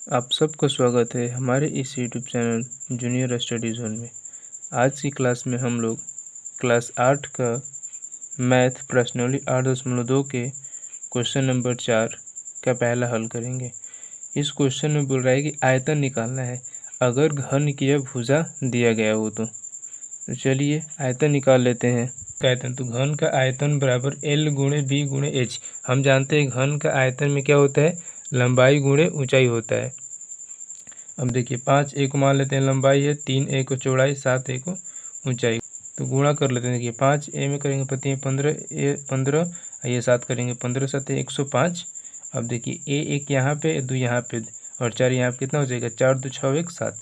आप सबका स्वागत है हमारे इस YouTube channel junior study zone में। आज की क्लास में हम लोग क्लास 8 का मैथ प्रश्नावली 8.2 के क्वेश्चन नंबर 4 का पहला हल करेंगे। इस क्वेश्चन में बोल रहा है कि आयतन निकालना है अगर घन की भुजा दिया गया हो तो चलिए आयतन निकाल लेते हैं। आयतन तो घन का आयतन बराबर L गुणे B गुणे H। हम जानते हैं घन का आयतन में क्या होता है, लंबाई गुणे ऊंचाई होता है। अब देखिए 5 a को मान लेते हैं लंबाई है, 3 a को चौड़ाई, 7 a को ऊंचाई, तो गुणा कर लेते हैं। देखिए 5 a में करेंगे पति है 15 ये 7 करेंगे 15 7 105। अब देखिए a एक यहाँ पे 2 यहाँ पे और 4 यहाँ पे, कितना हो जाएगा 4 2 6 1 7,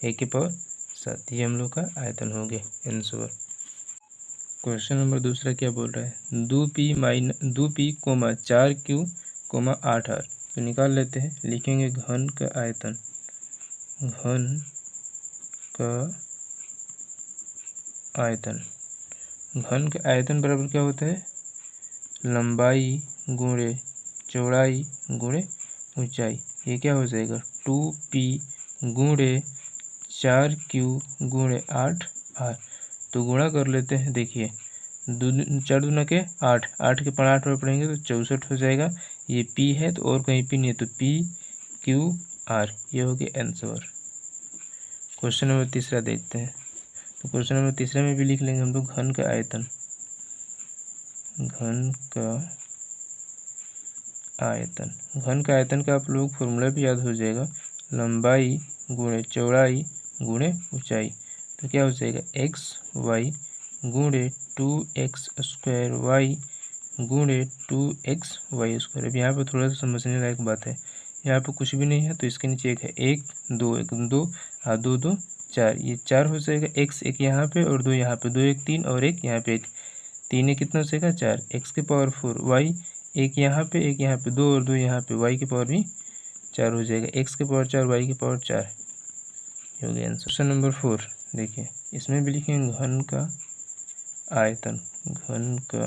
a की पावर 7। ये हम लोग का आयतन हो गया आंसर। क्वेश्चन नंबर दूसरा क्या बोल रहा है, 2p 4q 8r। तो निकाल लेते हैं, लिखेंगे घन का आयतन। घन का आयतन, घन का आयतन बराबर क्या होता है, लंबाई गुणे चौड़ाई गुणे ऊंचाई। ये क्या हो जाएगा 2p गुणे 4q गुणे 8r। तो गुणा कर लेते हैं। देखिए 4 दूना के 8, 8 के 8 में पढ़ेंगे तो 64 हो जाएगा। ये p है तो और कहीं p नहीं है, तो p q r, ये हो गया आंसर। क्वेश्चन नंबर तीसरा देखते हैं। तो क्वेश्चन नंबर तीसरा में भी लिख लेंगे हम लोग घन का आयतन। घन का आयतन, घन का आयतन का आप लोग फॉर्मूला भी याद हो जाएगा, लंबाई गुणे चौड़ाई गुणे ऊंचाई। तो क्या हो जाएगा एक्स वाई गुणे 2x स्क्वायर वाई गुणे 2x वाई स्क्वायर। अब यहाँ पर थोड़ा सा समझने लायक बात है, यहाँ पे कुछ भी नहीं है तो इसके नीचे एक है, 1 2 1 2 2 2 4, ये 4 हो जाएगा। x एक यहाँ पे और 2 यहाँ पे, 2 1 3 और एक यहाँ पे 1, 3 एक कितना हो जाएगा 4, x की पावर 4 y एक यहाँ पे 2 और 2 यहाँ पे, y की पावर भी 4 हो जाएगा, x की पावर 4 y की पावर 4 हो गया आंसर। क्वेश्चन नंबर 4 देखिए, इसमें भी लिखेंगे घन का आयतन। घन का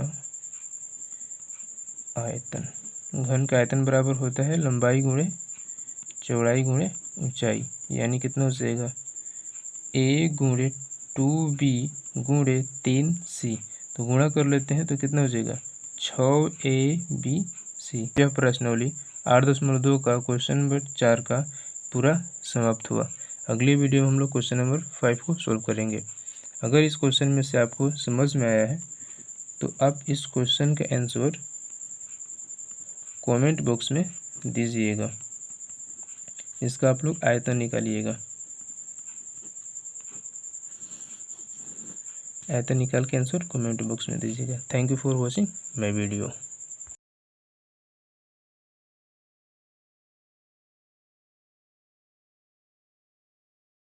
आयतन, घन का आयतन बराबर होता है लंबाई गुणे चौड़ाई गुणे ऊंचाई, यानी कितना हो जाएगा a गुणे 2b गुणे 3c। तो गुणा कर लेते हैं तो कितना हो जाएगा 6abc। यह प्रश्नावली 8.2 का क्वेश्चन नंबर 4 का पूरा समाप्त हुआ। अगली वीडियो में हम लोग क्वेश्चन नंबर 5 को सोल्व करेंगे। अगर इस क्वेश्चन में से आपको समझ में आया है तो आप इस क्वेश्चन का आंसर कमेंट बॉक्स में दीजिएगा। इसका आप लोग आयतन निकालिएगा, आयतन निकाल के आंसर कमेंट बॉक्स में दीजिएगा। Thank you for watching my video.